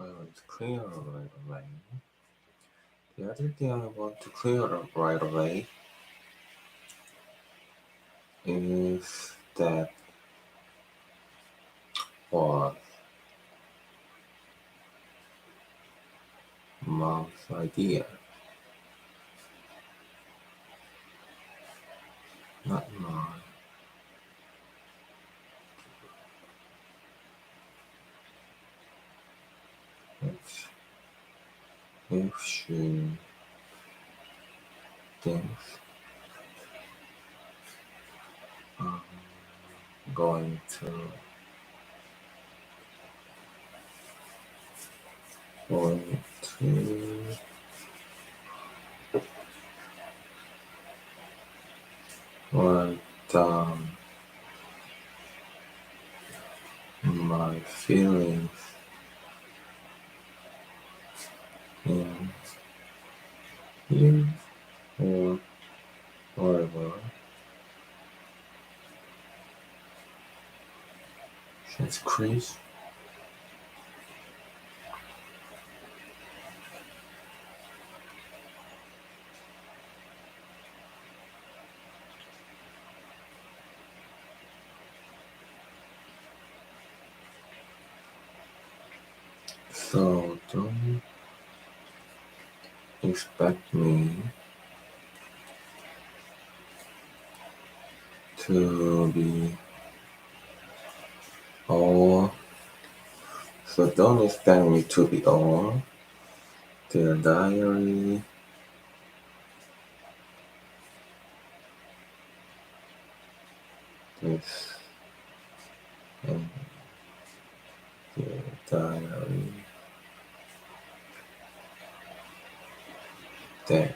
It's clear right away. The other thing I want to clear up right away is that was mom's idea, not mine. It's if she thinks I'm going going to write down my feelings in here or whatever. That's crazy. So don't expect me to be all. So don't expect me to be all. Their diary this and their diary that.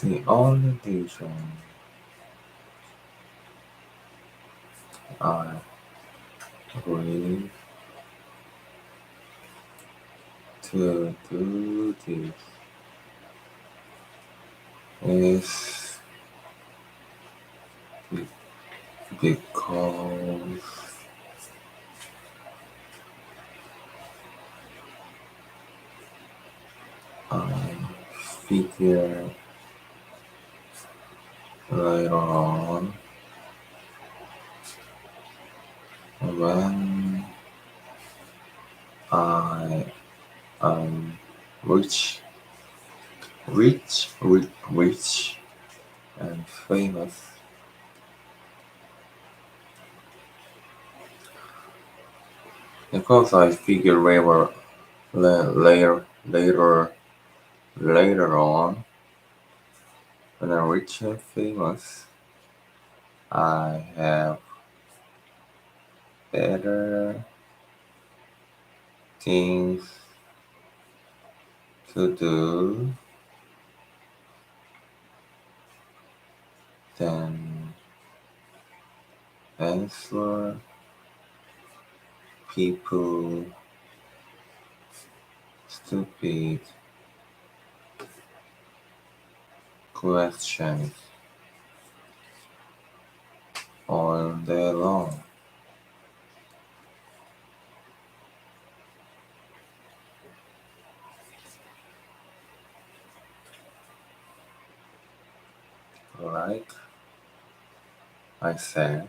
The only reason I agreed to do this is because I figure later on when I am rich and famous, because I figure later on when I'm rich and famous, I have better things to do than answer people stupid questions all day long. Like I said,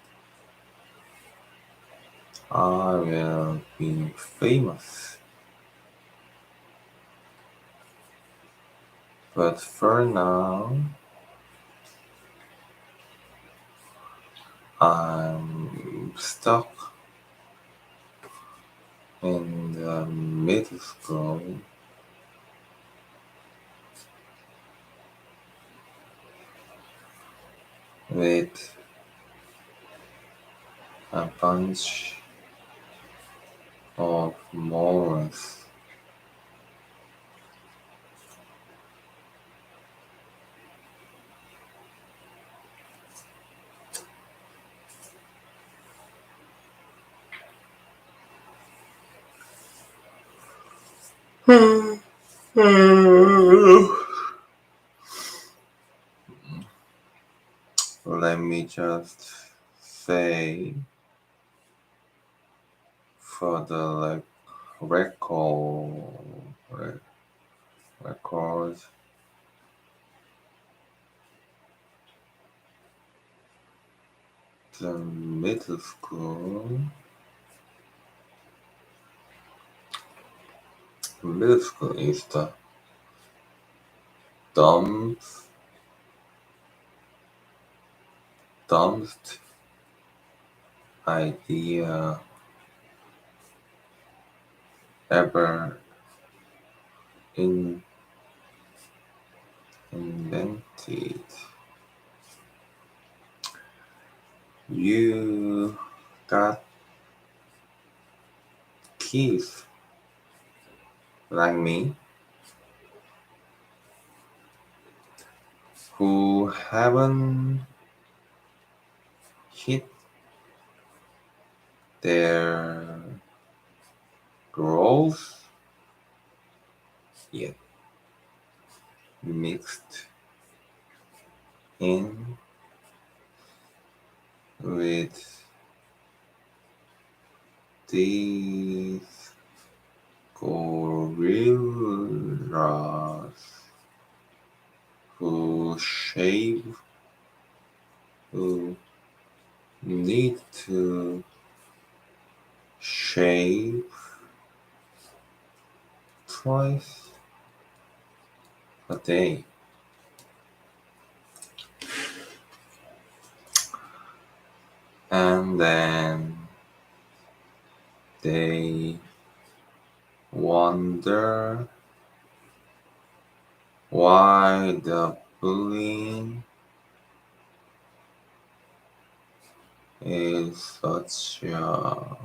I will be famous. But for now, I'm stuck in the middle school with a bunch of morons. Let me just say for the record, the middle school is the dumbest idea ever invented. You got kids like me who haven't hit their growth yet, mixed in with these gorillas who need to shave twice a day. And then they wonder why the bullying is such a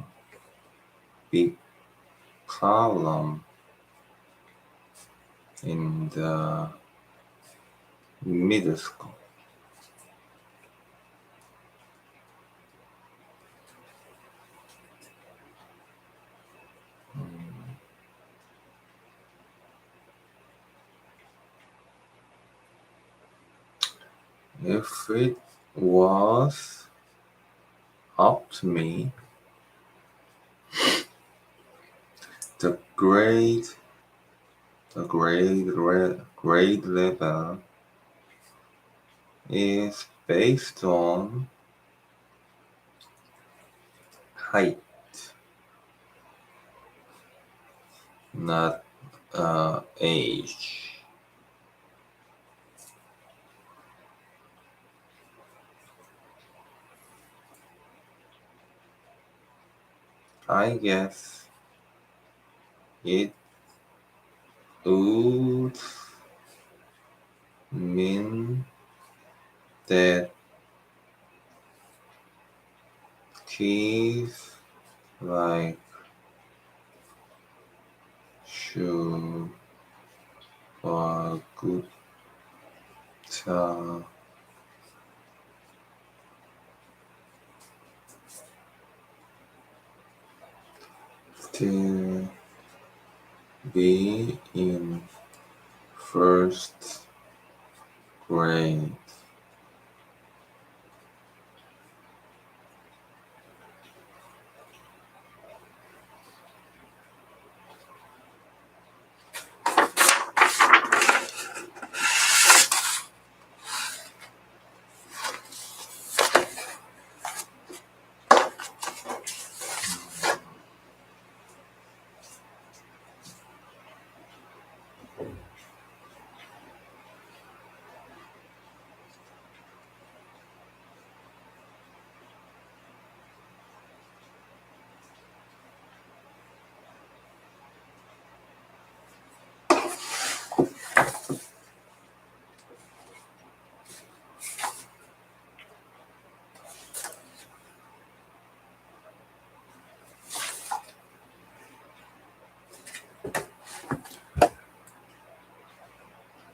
big problem in the middle school. If it was up to me, the grade level is based on height, not age. I guess it would mean that kids like should good still be in first grade.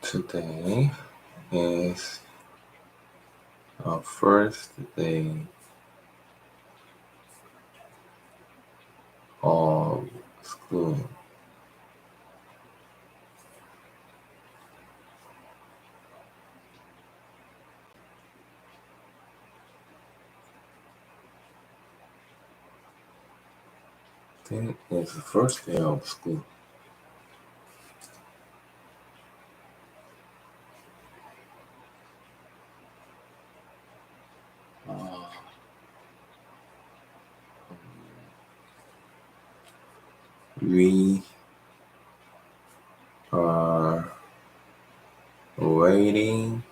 Today is our first day of school. Then it's the first day of school. We are waiting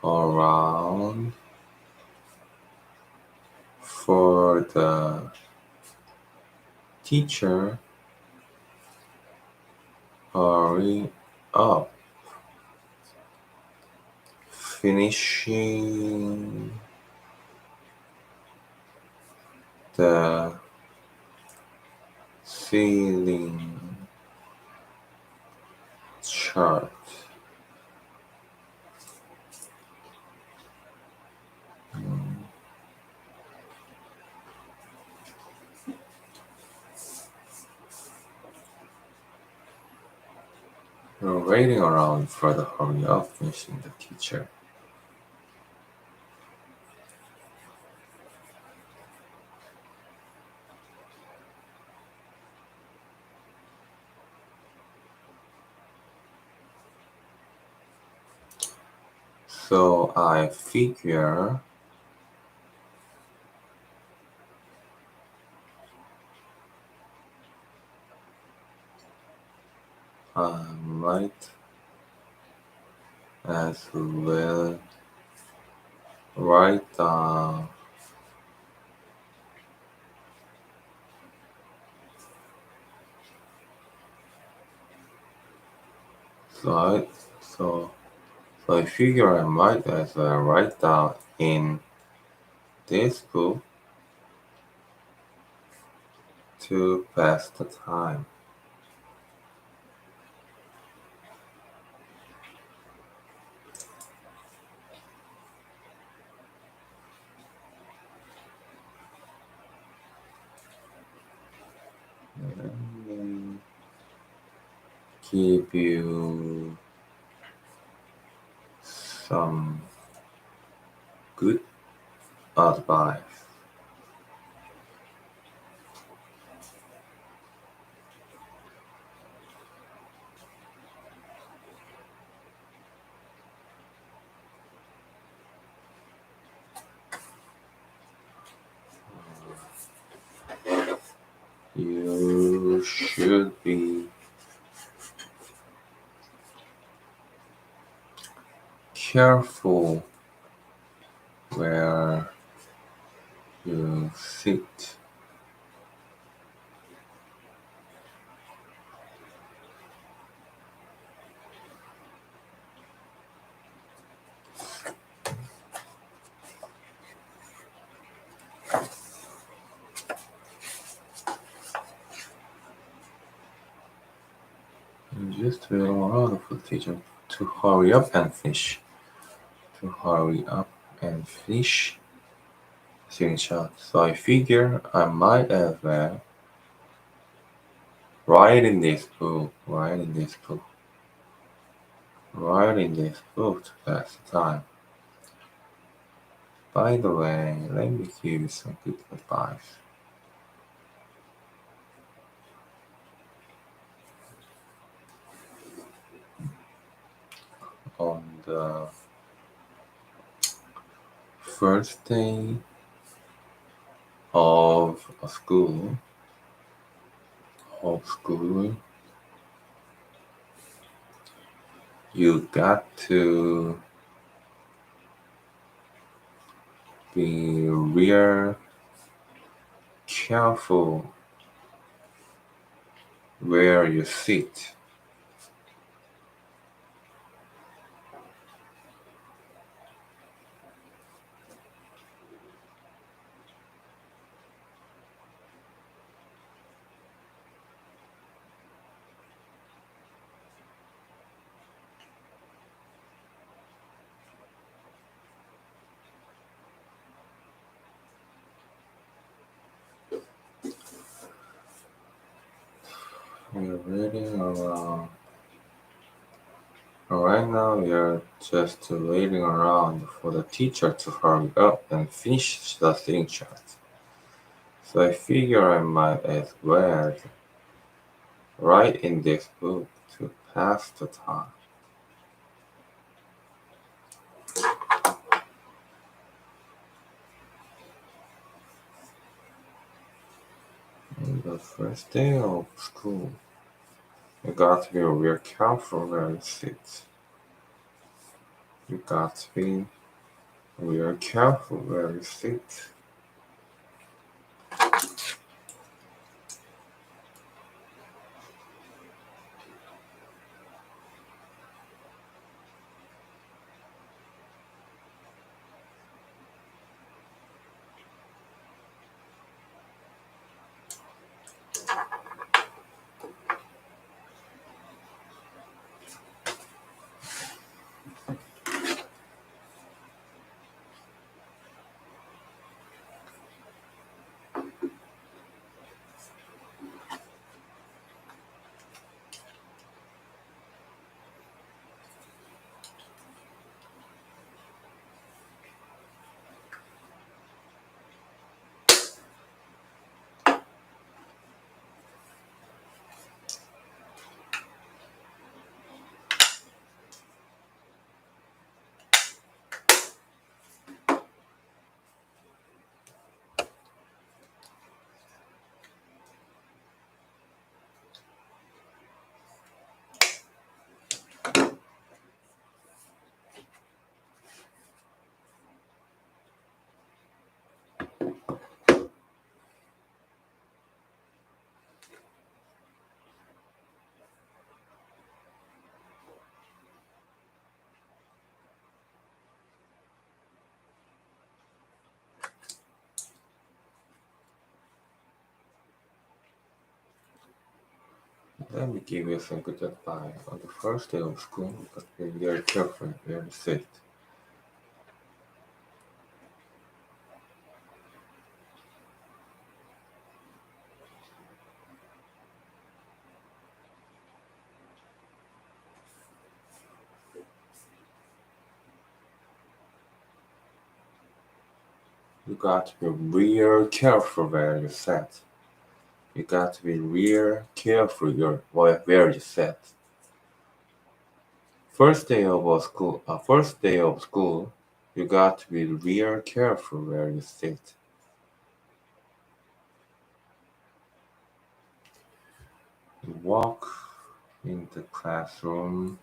around for the teacher. Hurry up. Finishing the ceiling chart. We're waiting around for the hurry up finishing the teacher. So I figure I might as well write down so I figure I might as well write down in this book to pass the time. Let me give you some good advice. You should be careful where you sit. And just wait around for the teacher to hurry up and finish. To hurry up and finish signature. So I figure I might as well write in this book to pass the time. By the way, let me give you some good advice. On the first day of school, you got to be real careful where you sit. We're waiting around. Right now, we're just waiting around for the teacher to hurry up and finish the sitting chart. So I figure I might as well write in this book to pass the time. On the first day of school, you got to be real careful where you sit. You got to be real careful where you sit. Let me give you some good advice. On the first day of school, you got to be very careful where you sit. You got to be real careful where you sit. You got to be real careful where you sit. First day of school, you got to be real careful where you sit. You walk in the classroom.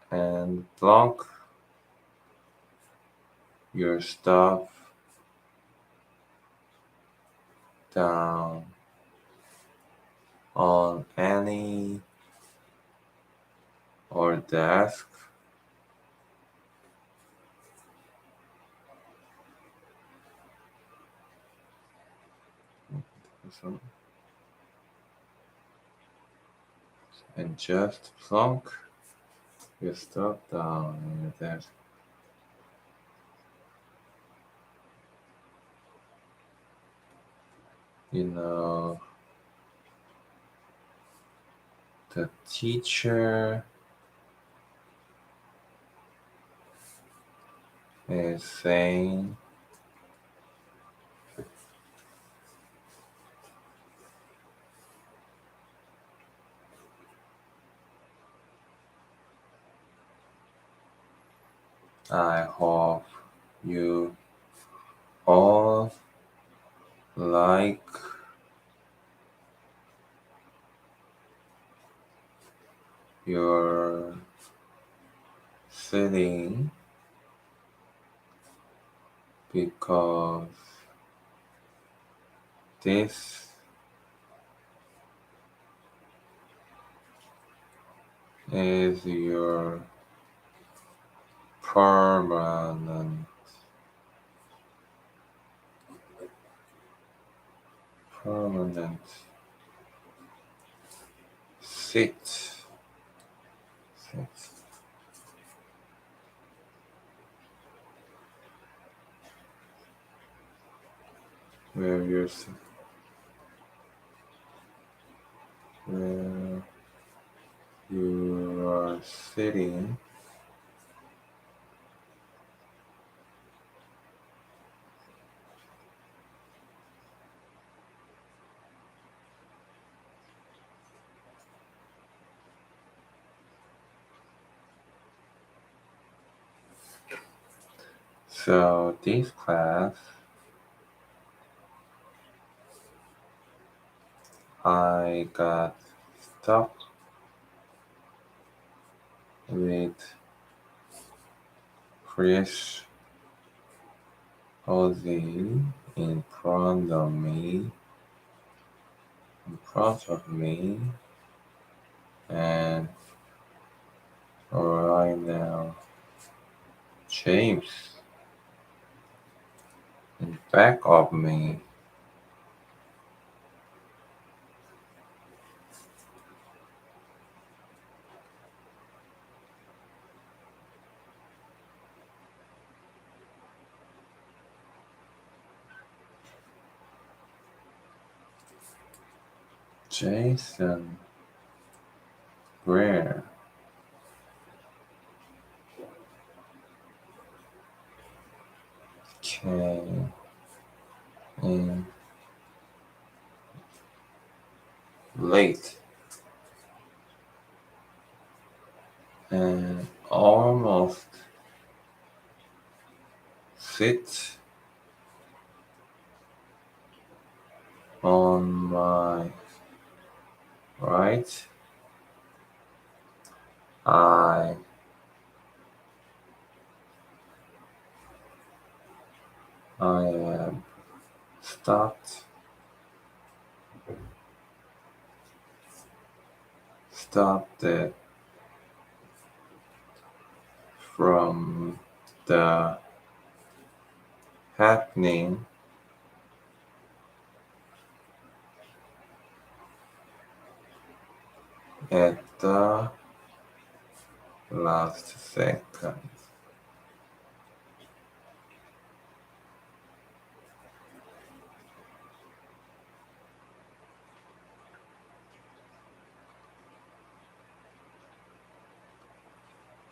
And block your stuff down on any or desk. And just plunk your stuff down on your desk. You know, the teacher is saying, I hope you all like your sitting because this is your permanent permanent sit. Where you're where you are sitting. So this class, I got stuck with Chris Ozzy in front of me, and right now, James in back of me. Jason, where came in late and almost sit on my right. I I am stopped it from the happening at the last second.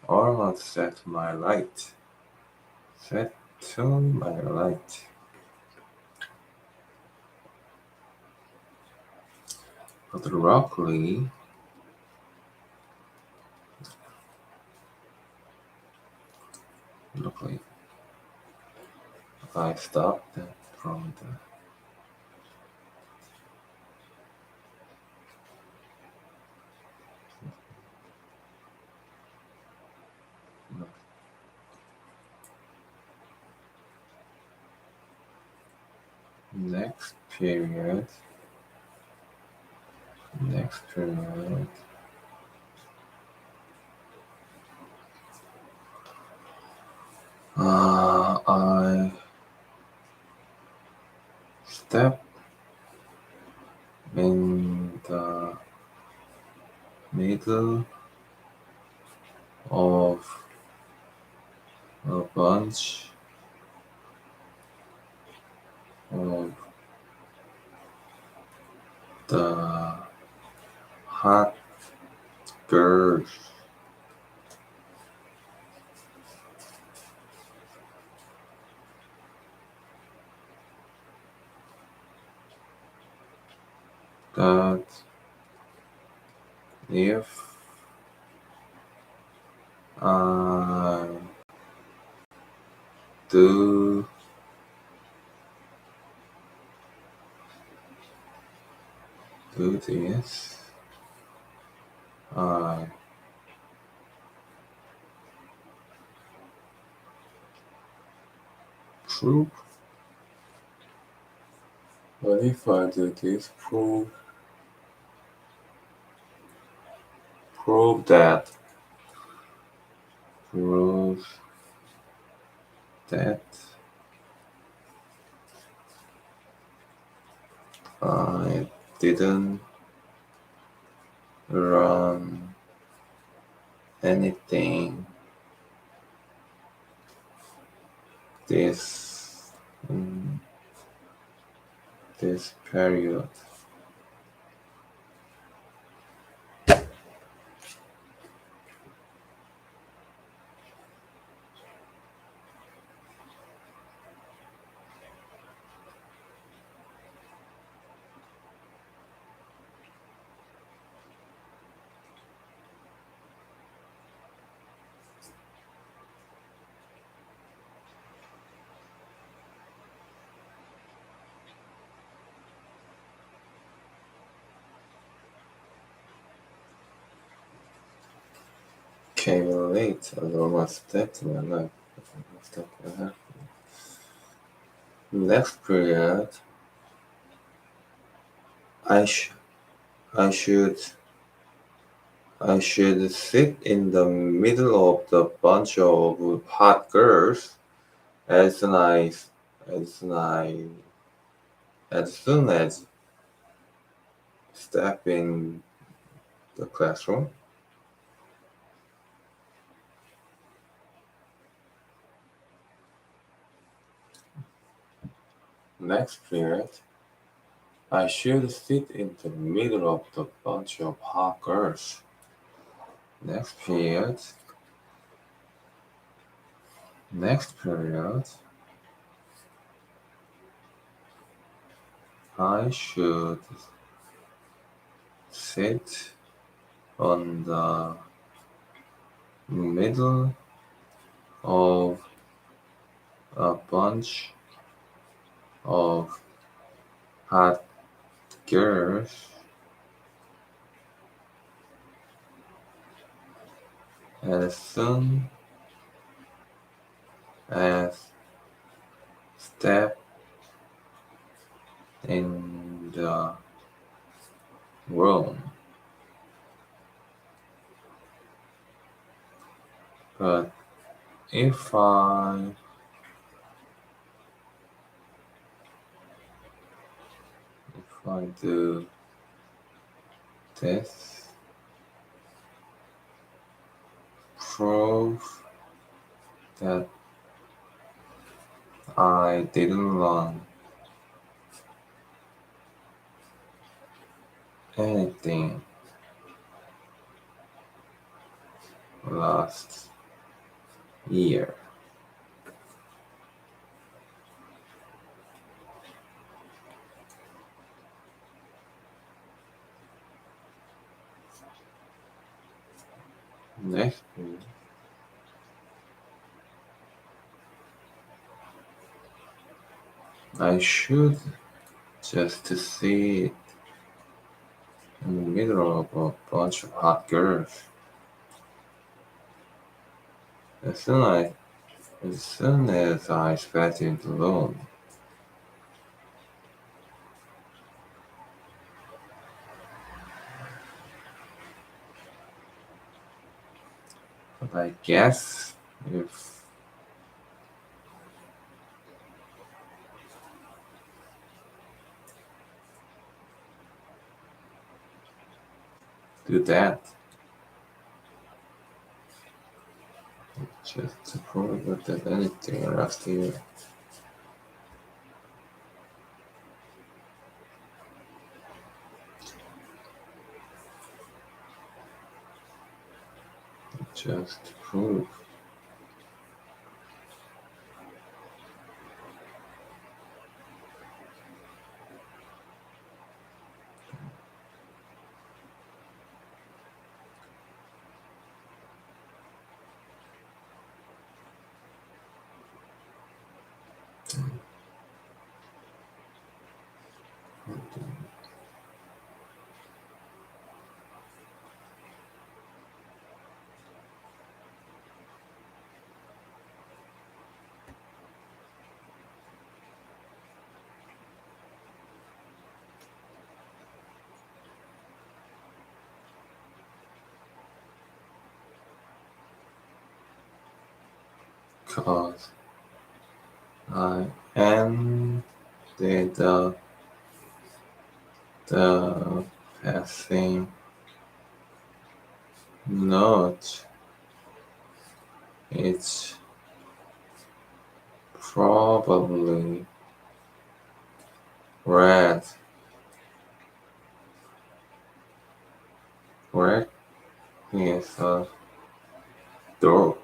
Almost set my light. Set to my light. But luckily, I stopped it from the next period. I stepped in the middle of a bunch of the hot girls. That if I do this, I prove. But if I do this, prove that proves that I didn't run anything this this period. came late. I almost stepped my life. Next period, I sh- I should I should sit in the middle of the bunch of hot girls as soon as I as soon as step in the classroom. Next period, I should sit in the middle of the bunch of hot girls. Next period, next period, I should sit on the middle of a bunch of hot girls as soon as step in the room. But if I do this, prove that I didn't learn anything last year. Next week, I should just sit in the middle of a bunch of hot girls. As soon as I sat in the room, but I guess if do that, just to prove that anything last year. Just to prove. Cause I ended the passing note. It's probably red. Red is a dog.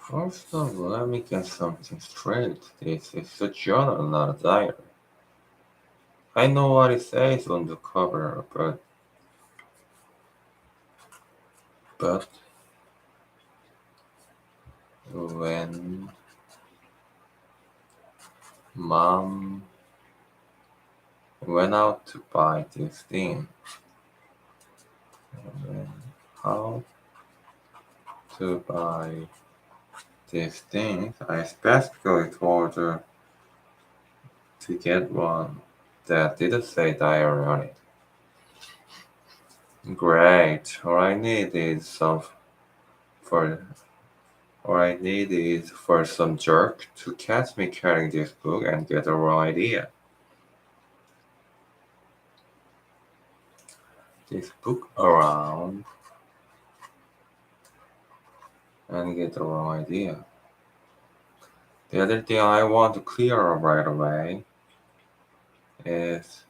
First of all, let me get something straight. This is a journal, not a diary. I know what it says on the cover, but when Mom went out to buy this thing, went out to buy these things, I specifically told her to get one that didn't say diary on it. Great. For all I need is for some jerk to catch me carrying this book and get the wrong idea. This book around and get the wrong idea. The other thing I want to clear up right away is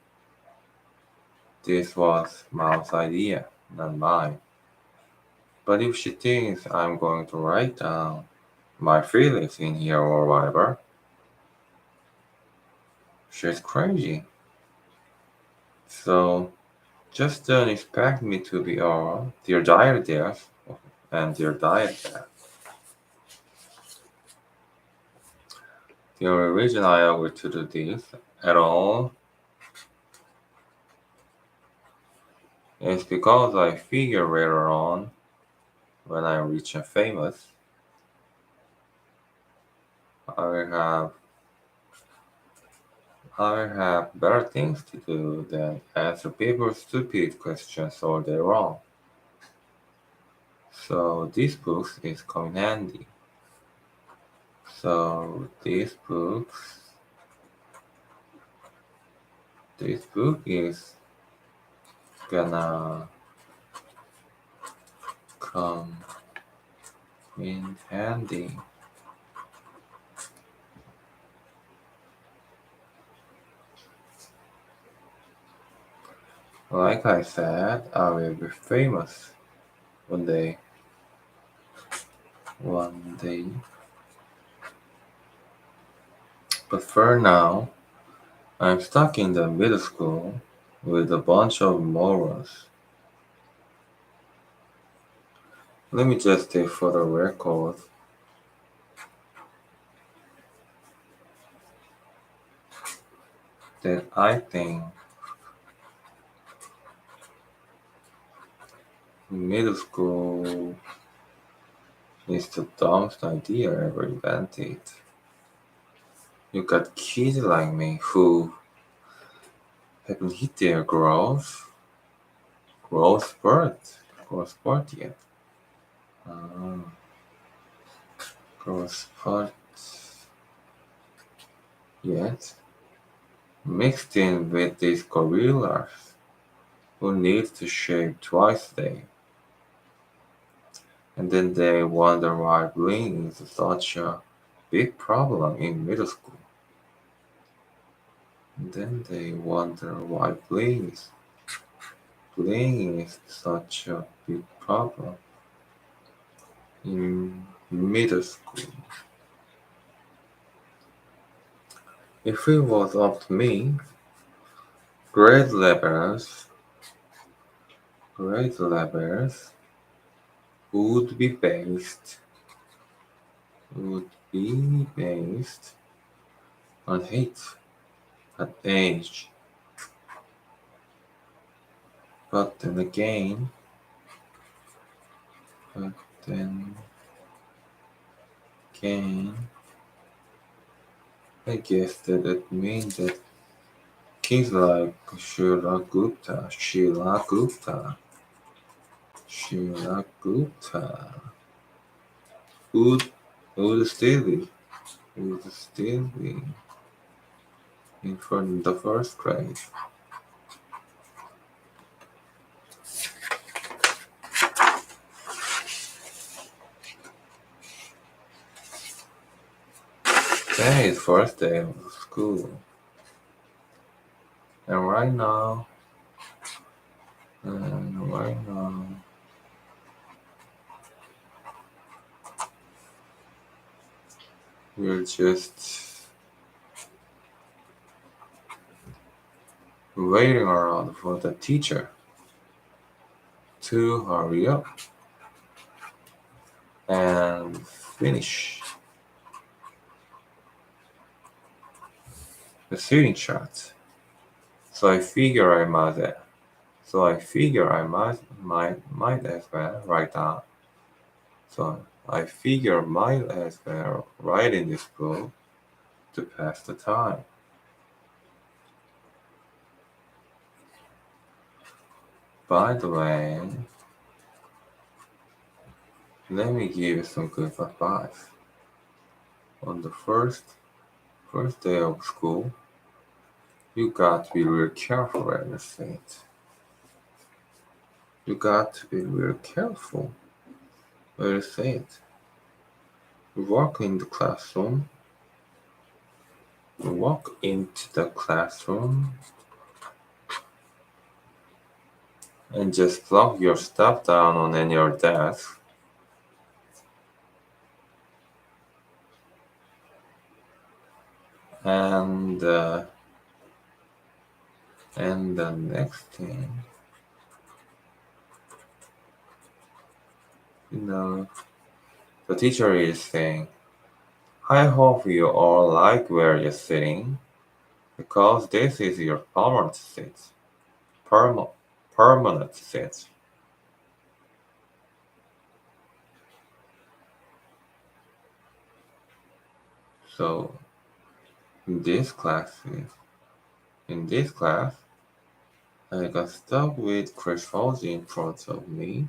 this was Mom's idea, not mine. But if she thinks I'm going to write down my feelings in here or whatever, she's crazy. So just don't expect me to be all dear diary there and dear diary there. The only reason I agreed to do this at all is because I figure later on, when I'm rich and famous, I will have I have better things to do than answer people's stupid questions all day long. So this book is coming handy. So this book is gonna come in handy. Like I said, I will be famous one day. One day. But for now, I'm stuck in the middle school with a bunch of morons. Let me just say for the record that I think middle school is the dumbest idea ever invented. You got kids like me who haven't hit their growth spurt yet. Ah, growth spurt yet. Mixed in with these gorillas who need to shave twice a day. And then they wonder why bullying is such a big problem in middle school. And then they wonder why bullying is such a big problem in middle school. If it was up to me, grade levels grade levels would be based would be based on hate, not age. But then again, but then again, I guess that it means that kids like Sheila Gupta would would still be would still be in from the first grade. Today is first day of school, and right now, We're just waiting around for the teacher to hurry up and finish the sitting chart. So I figure I might as well write down. So I figure might as well write in this book to pass the time. By the way, let me give you some good advice. On the first day of school, you got to be real careful when you say it. You got to be real careful when you say it. You walk into the classroom and just plug your stuff down on your desk. And the next thing, the teacher is saying, I hope you all like where you're sitting, because this is your permanent seat. Permanent seat. So in this class, I got stuck with Chris Fauci in front of me,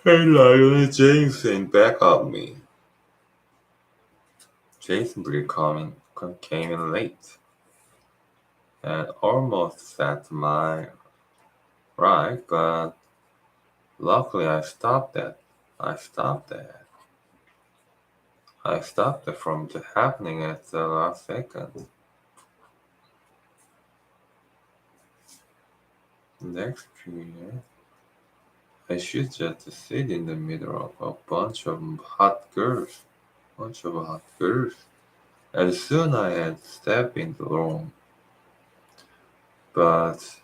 and Lionel Jameson back of me. Jason came in late and almost sat to my right, but luckily I stopped that. I stopped it from happening at the last second. Next period, I should just sit in the middle of a bunch of hot girls. As soon I had stepped in the room, but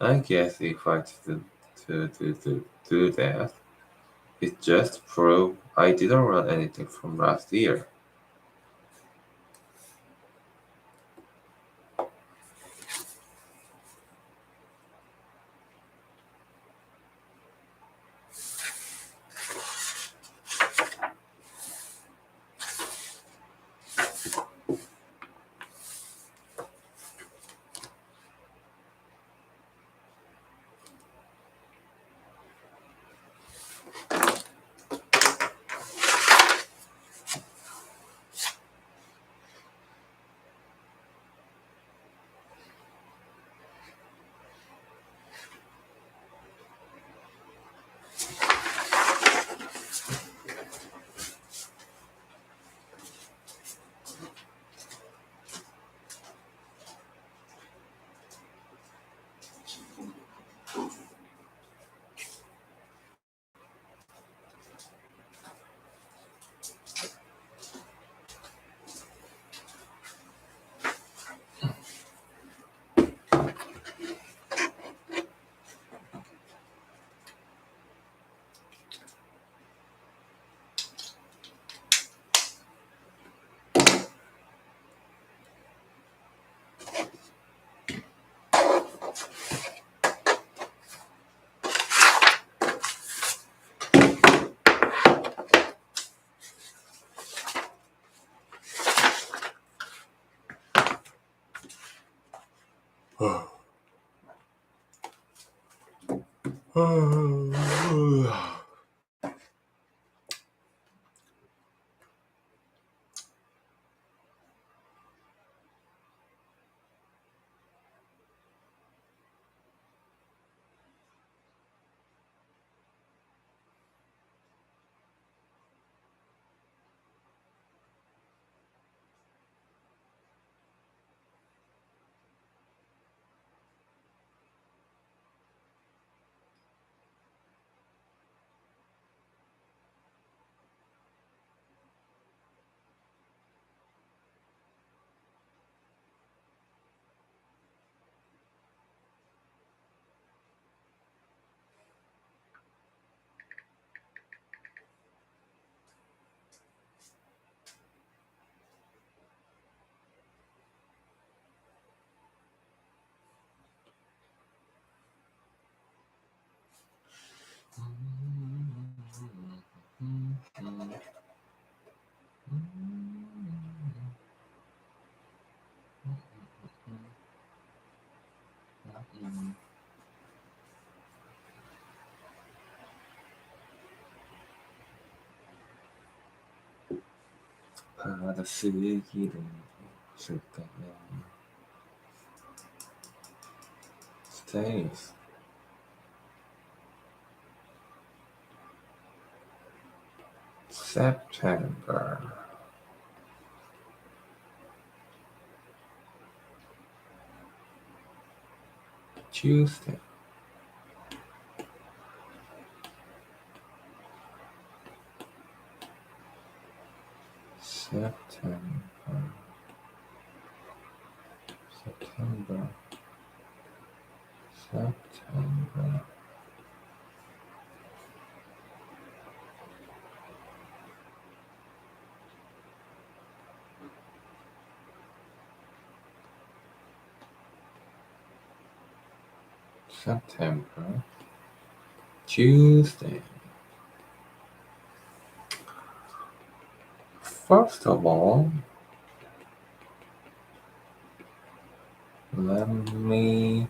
I guess if I didn't do that, it just proved I didn't learn anything from last year. 받아쓰기를 쓸 때면 stays September Tuesday September September September September Tuesday. First of all, let me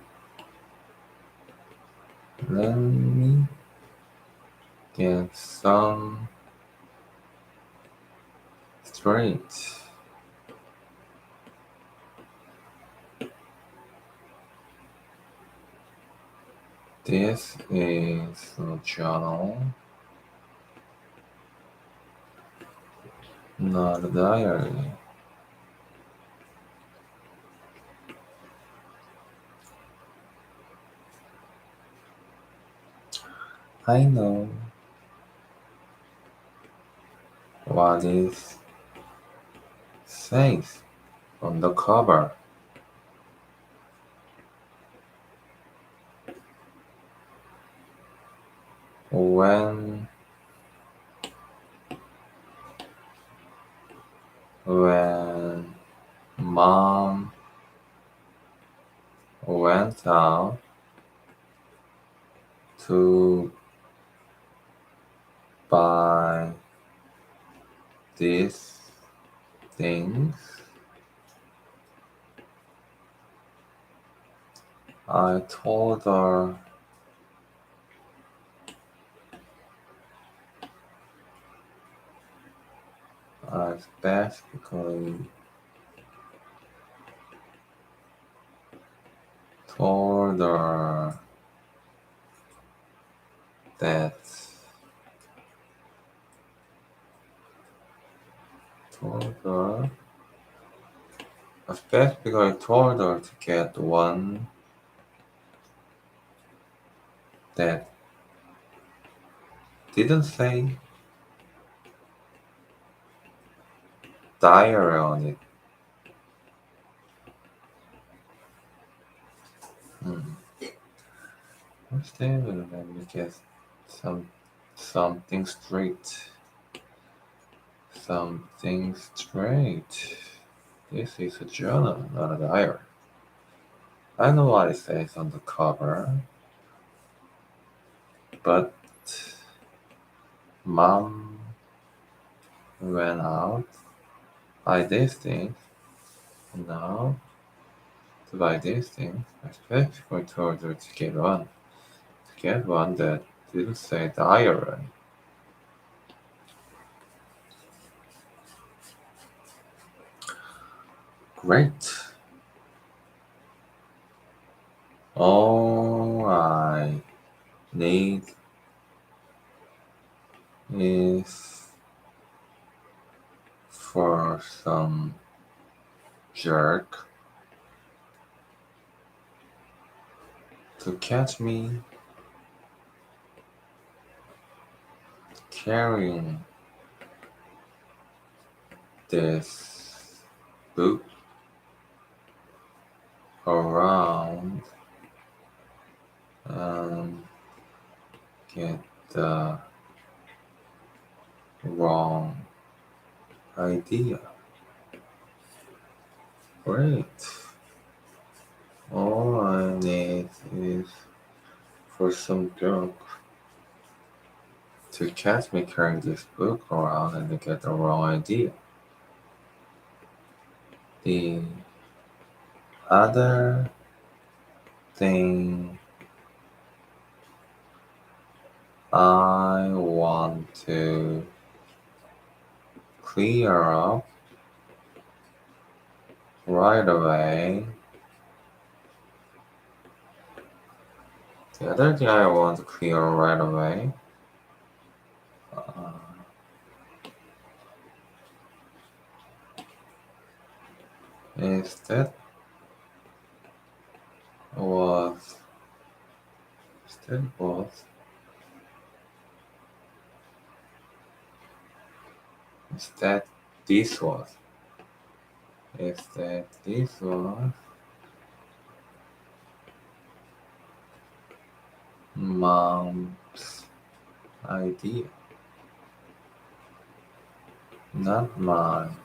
get some straight. This is a journal, not a diary. I know what it says on the cover. When Mom went out to buy these things, I told her I specifically told her that I specifically told her to get one that didn't say diary on it. First thing, let me get something straight. Something straight. This is a journal, not a diary. I know what it says on the cover, but Mom went out, buy these things, and now to buy these things, I specifically told her to get one that didn't say diary. Great. All I need is for some jerk to catch me carrying this book around and get the wrong idea. Great. All I need is for some jerk to catch me carrying this book around and get the wrong idea. The other thing I want to clear up right away. The other thing I want to clear right away is that was that was is that this was is that this was mom's idea, not mine.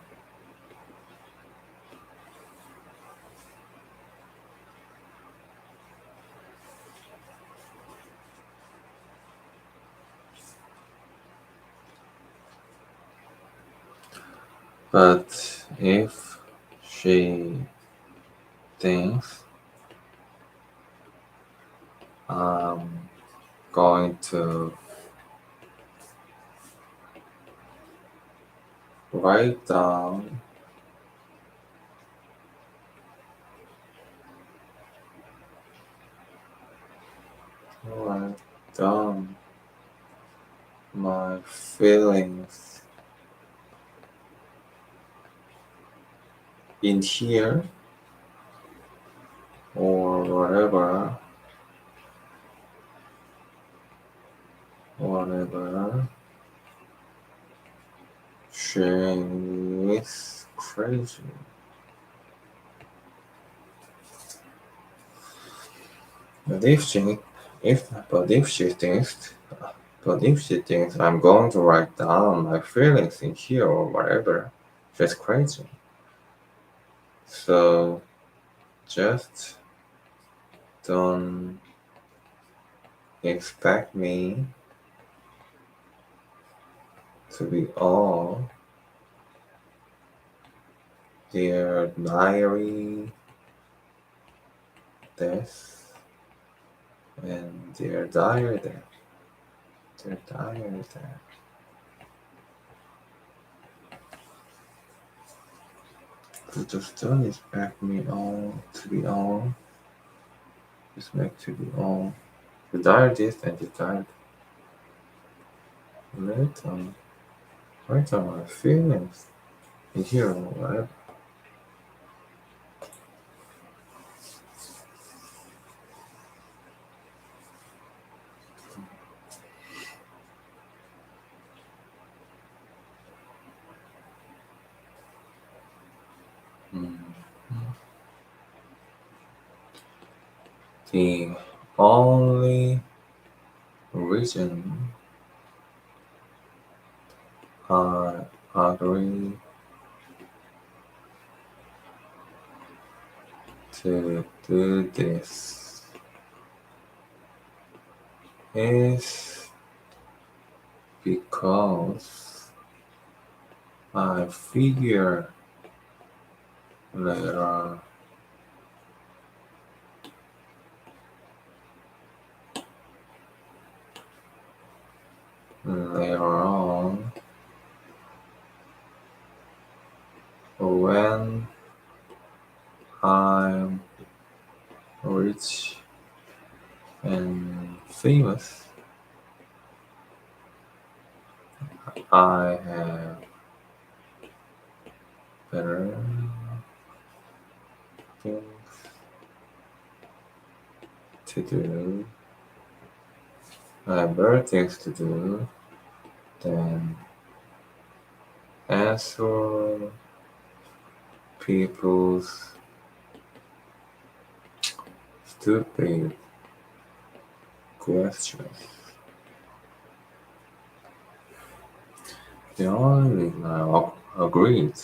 But if she thinks I'm going to write down write down my feelings in here or whatever, she is crazy. But if she if but if she thinks but if she thinks I'm going to write down my feelings in here or whatever, she's crazy. So just don't expect me to be all their diary this and their diary that. Their diary that. So just don't expect me all to be all. Just make to be all. The diary this and the diary later. Write down my feelings in here or whatever. The only reason I agree to do this is because I figure later on when I'm rich and famous, I have better things to do. I have better things to do than answer people's stupid questions. The only reason I agreed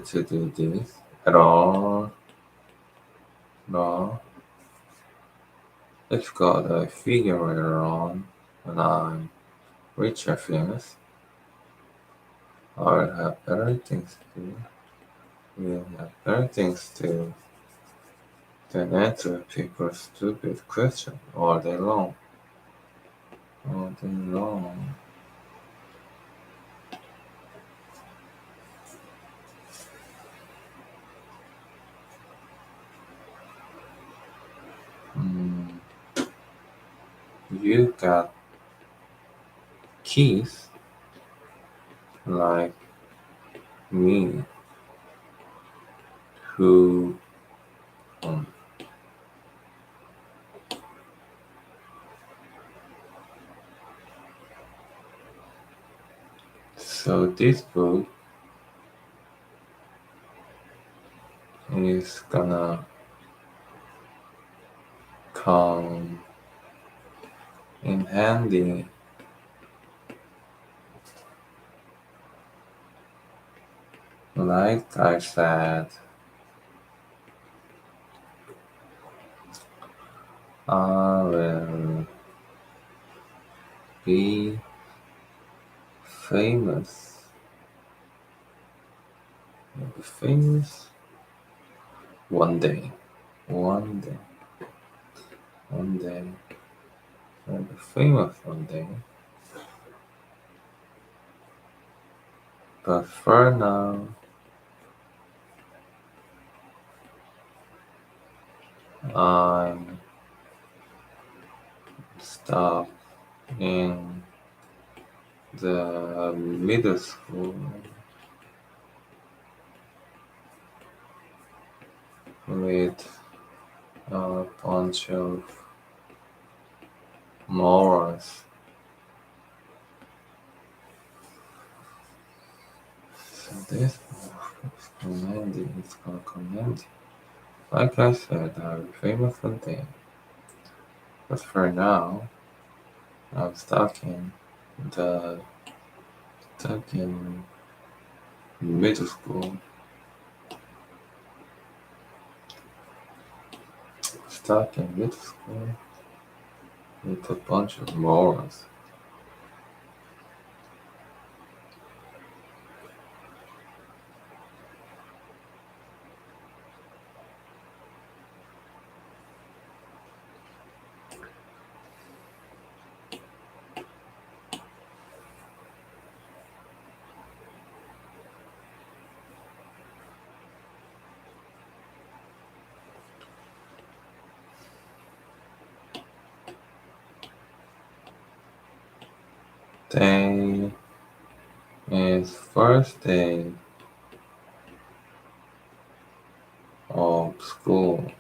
to do this at all, no, it's got a figure later on when I'm rich and famous. I'll have better things to do. We'll have better things to do than answer people's stupid questions all day long. All day long. You got keys like me who so this book is gonna come in handy like I said. I will be famous. Famous one day. One day. One day. I'll be famous one day. But for now, I'm stuck in the middle school with a bunch of morals. So this is commanding, it's called commanding. Like I said, I'll be famous one day. But for now, I'm the stuck in middle school, stuck in middle school with a bunch of morals. Day is first day of school.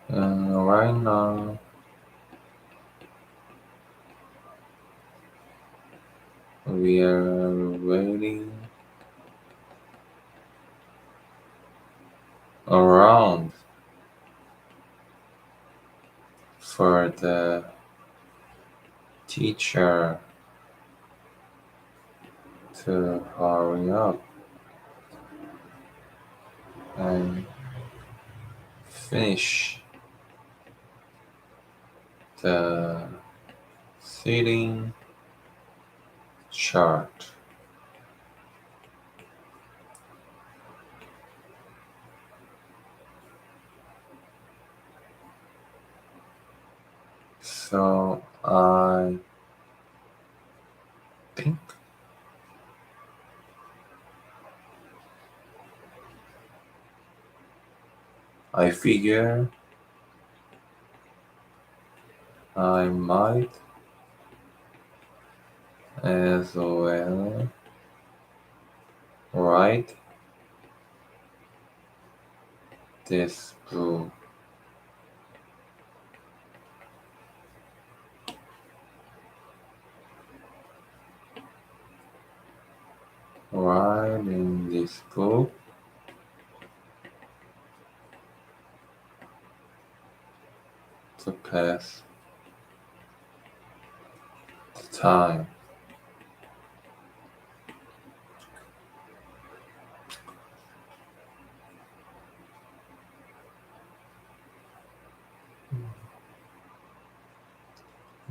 Right now, we are waiting around for the teacher to hurry up and finish the sitting chart. So I think I figure I might as well write this book. Write in this book to pass the time.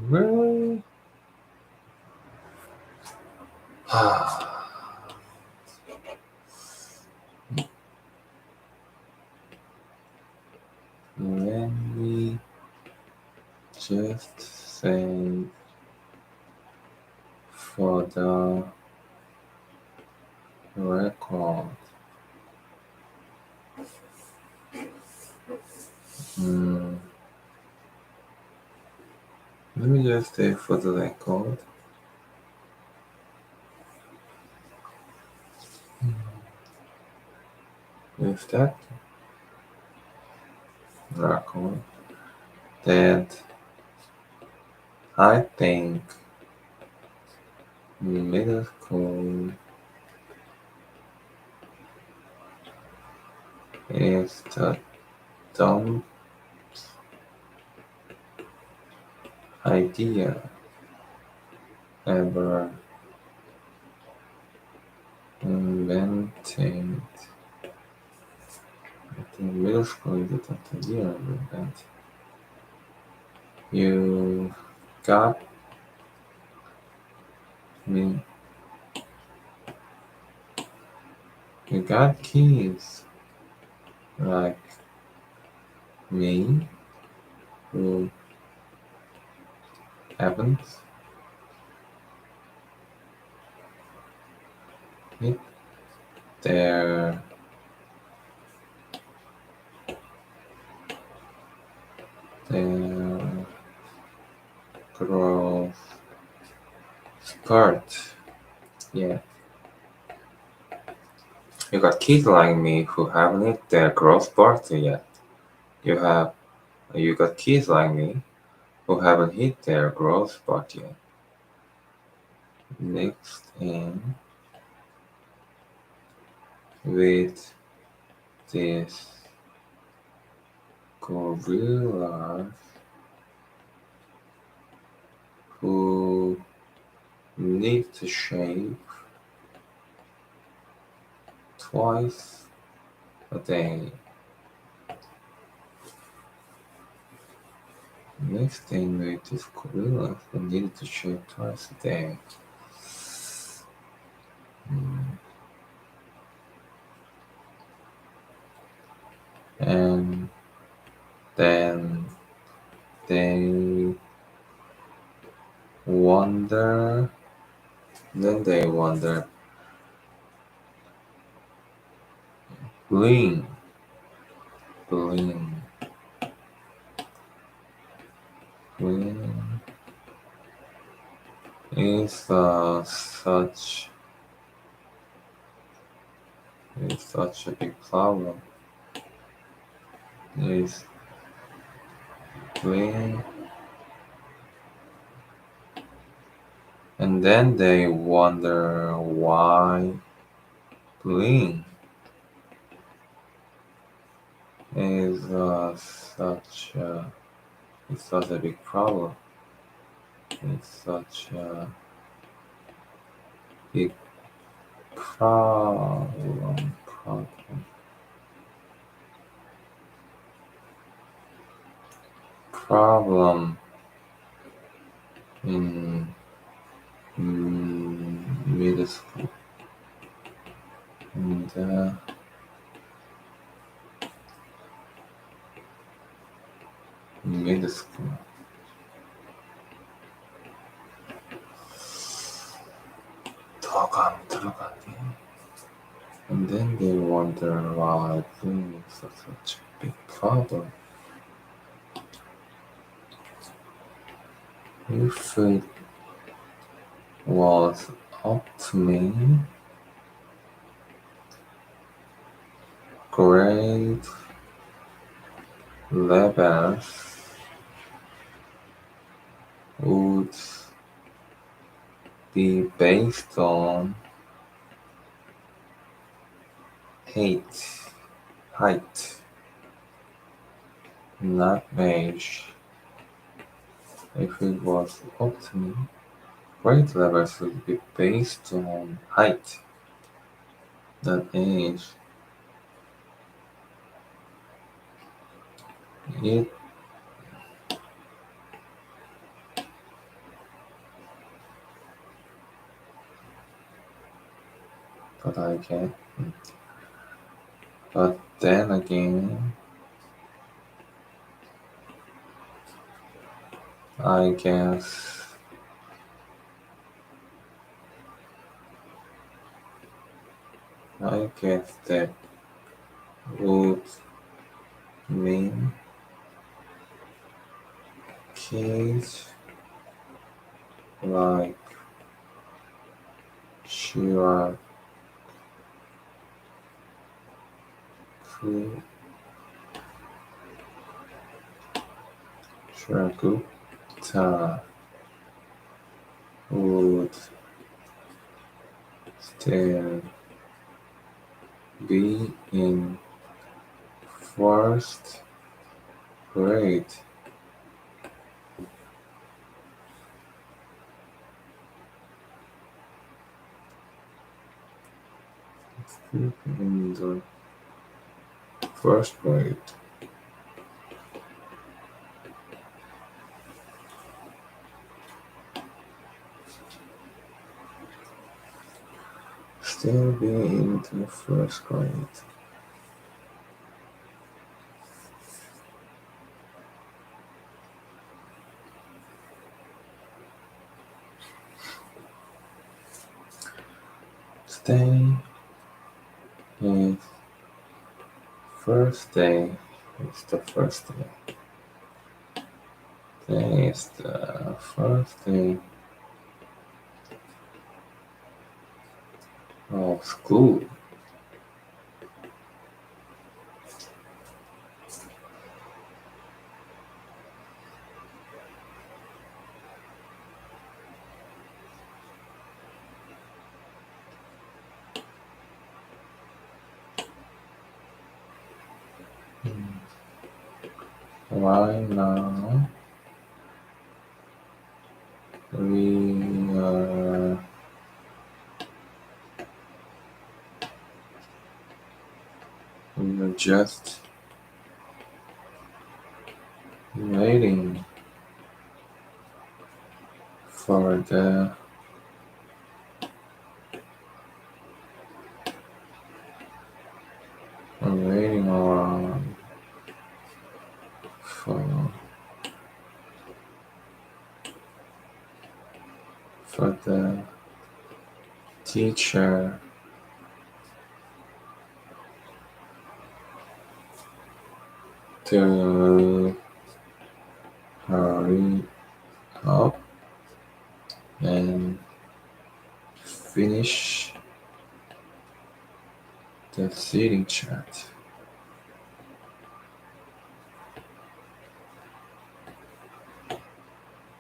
Really? Let me save for the record. Let me just save for the record. With that record, that I think middle school is the dumb idea ever invented. I think middle school is the dumb idea ever invented. You got me. You got kids like me who haven't hit their growth spurt yet. You got kids like me who haven't hit their growth spurt yet. You got kids like me who haven't hit their growth spurt yet. Mixed in with these gorillas who need to shave twice a day. Mixed in with these gorillas who need to shave twice a day. And then they wonder, bling, bling, bling is such a big problem. Is bling, and then they wonder why bling is such a big problem. It's such a big problem. Problem in middle school. And middle school. 들어가니. And then they wonder why bling is such a big problem. If it was up to me, grade levels would be based on height, not age. If it was up to me, grade levels would be based on height, not age. But then again, I guess that would mean kids like Shiraku Shirakuta would still be in first grade. In the first grade. Still be in the first grade. Stay is first day. It's the first day. Today is the first day of school. Right now, we are just waiting for the waiting around for the teacher to hurry up and finish the seating chart.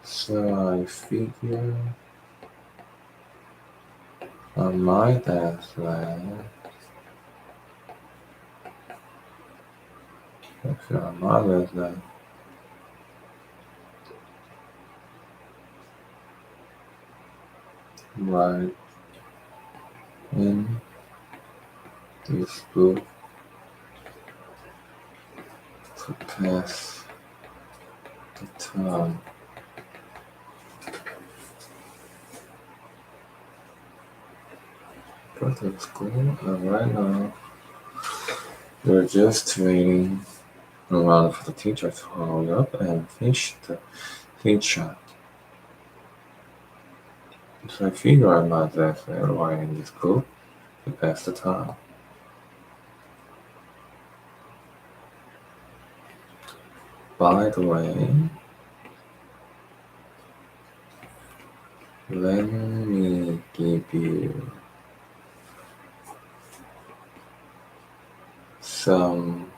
So I figure I might as well. I might as well write in this book to pass the time. Go to school, and right now we're just waiting around for the teacher to hurry up and finish the teacher. So I figure I might as well write in this book to pass the time. By the way, let me give you some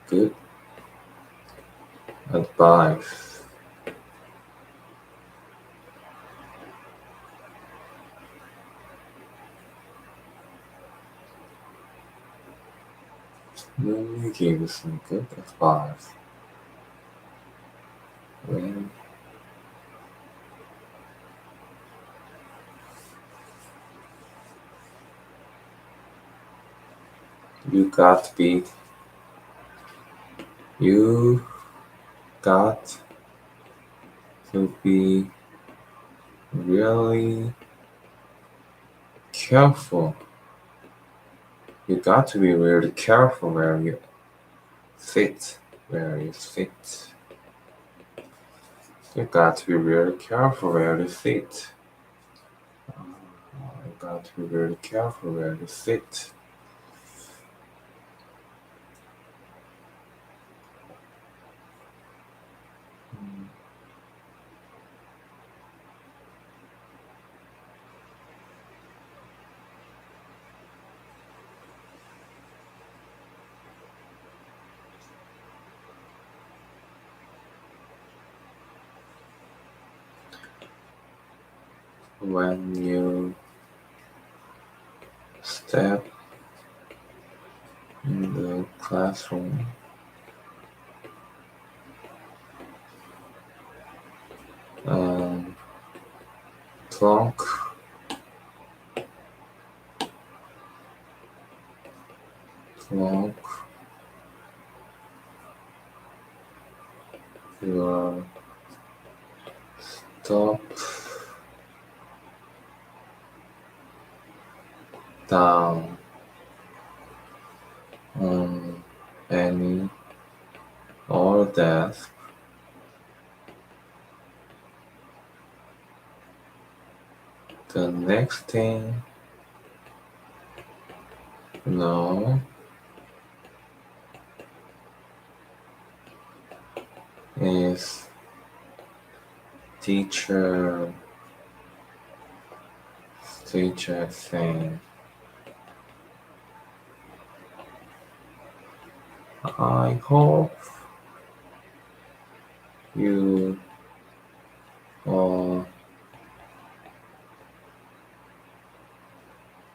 good advice. Let me give you some good advice. When you got to be really careful. You got to be really careful where you sit. You got to be very careful where you sit. You got to be very careful where you sit. When you step in the classroom, and plonk, plonk, you are stop down on any or desk. The next thing you know is teacher saying, I hope you uh,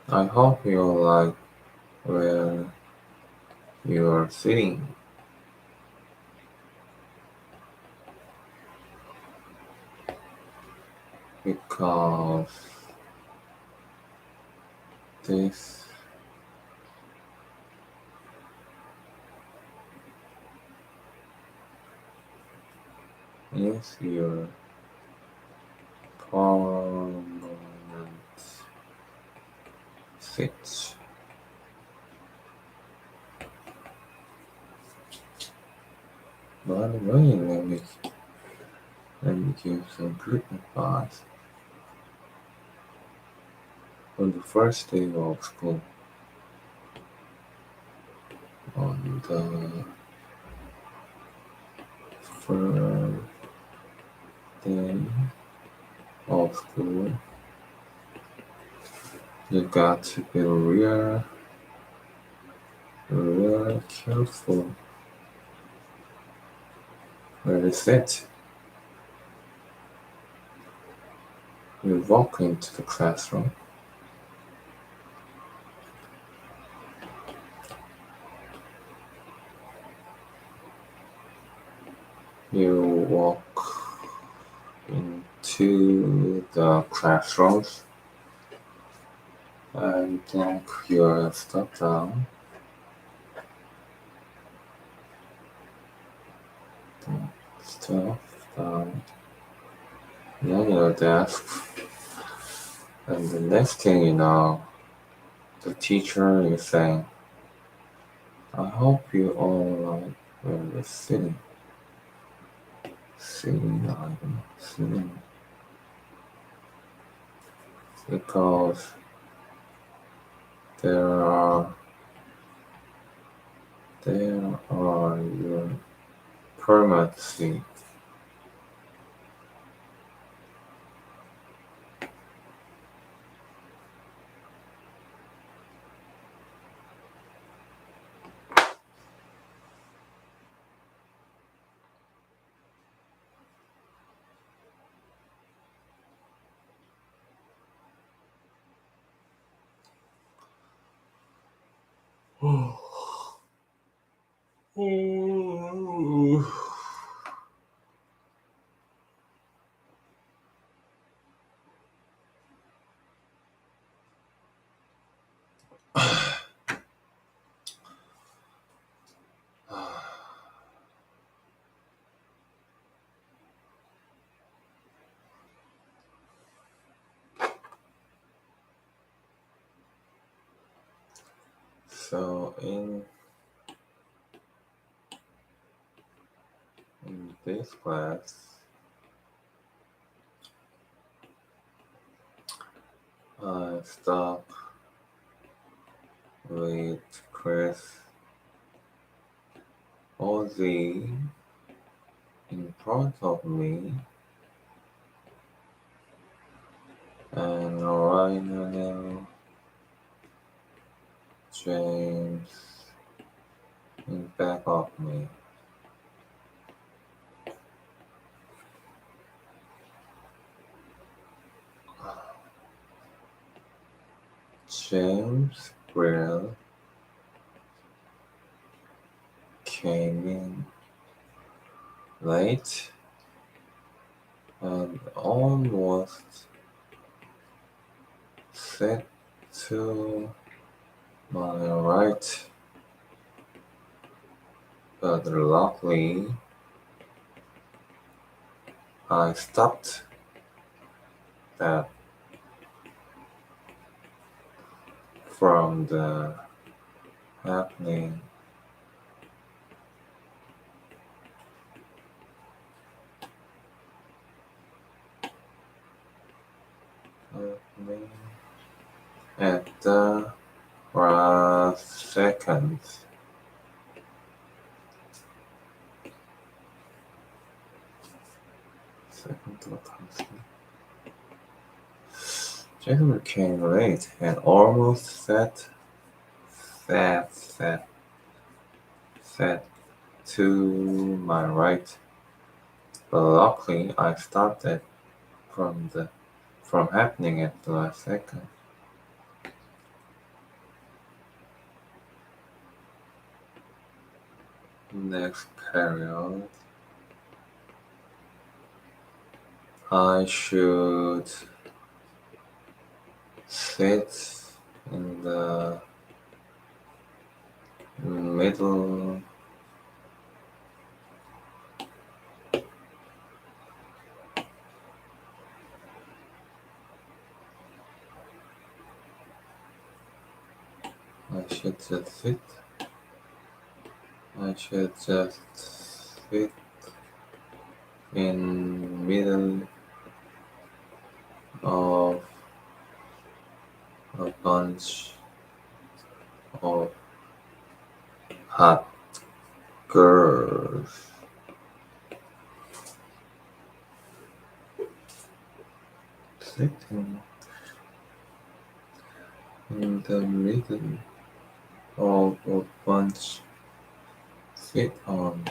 I hope you like where you are sitting, because this is your permanent seat. By the way, let me give some good advice. On the first day of school, on the first day of school, you got to be real careful where you sit. You walk into the classroom, you walk into the classrooms and plonk your stuff down. Stuff down on your desk. And the next thing you know, the teacher is saying, I hope you all like where you're sitting. Sitting. Because there are your permanent seat. So in this class, I stop with Chris Ozzy in front of me and Ryan James in back of me. James Brill came in late and almost sat to my right, but luckily I stopped that from the happening. Happening at the last second. Second to Jacob came late and almost sat to my right, but luckily I stopped it from happening at the last second. Next period, I should sit in the middle. I should just sit. I should just sit in middle of a bunch of hot girls. Sitting in the middle of a bunch. Sit on.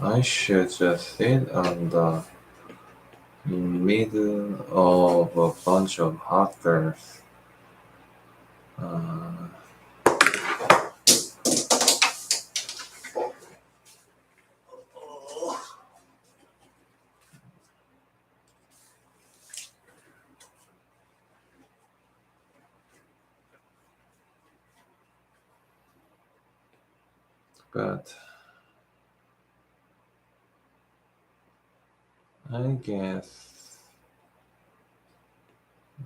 I should just sit on the middle of a bunch of hot girls. Uh, but I guess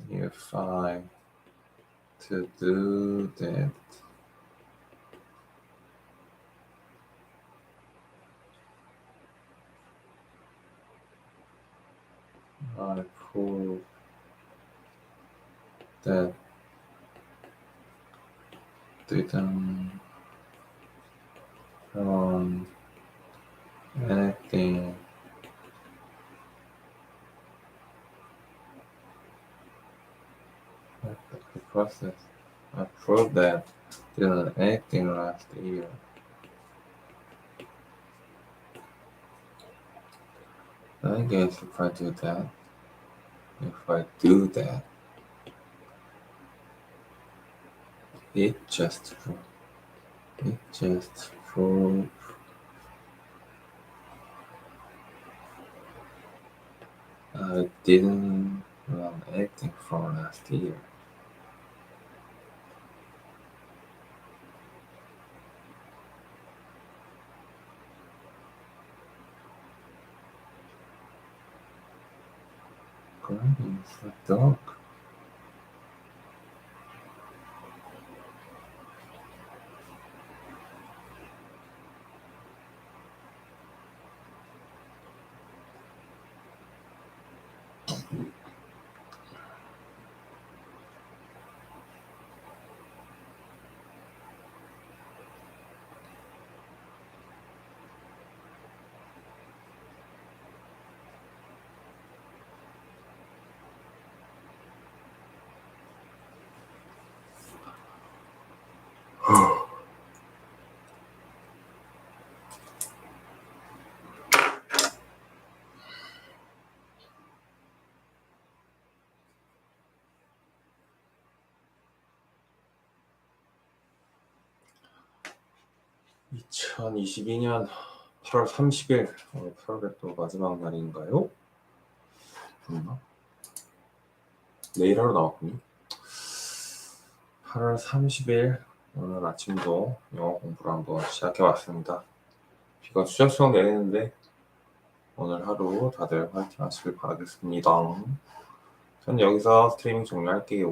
if I to do that, I prove that didn't run anything. The process. I proved that didn't anything last year. I guess if I do that, it just proves I didn't run anything from last year. Grinding is a dog. 2022년 8월 30일, 오늘 8월의 또 마지막 날인가요? 내일 하루 나왔군요. 8월 30일, 오늘 아침도 영어 공부를 한번 시작해봤습니다. 비가 추적추적 내리는데 오늘 하루 다들 화이팅 하시길 바라겠습니다. 전 여기서 스트리밍 종료할게요.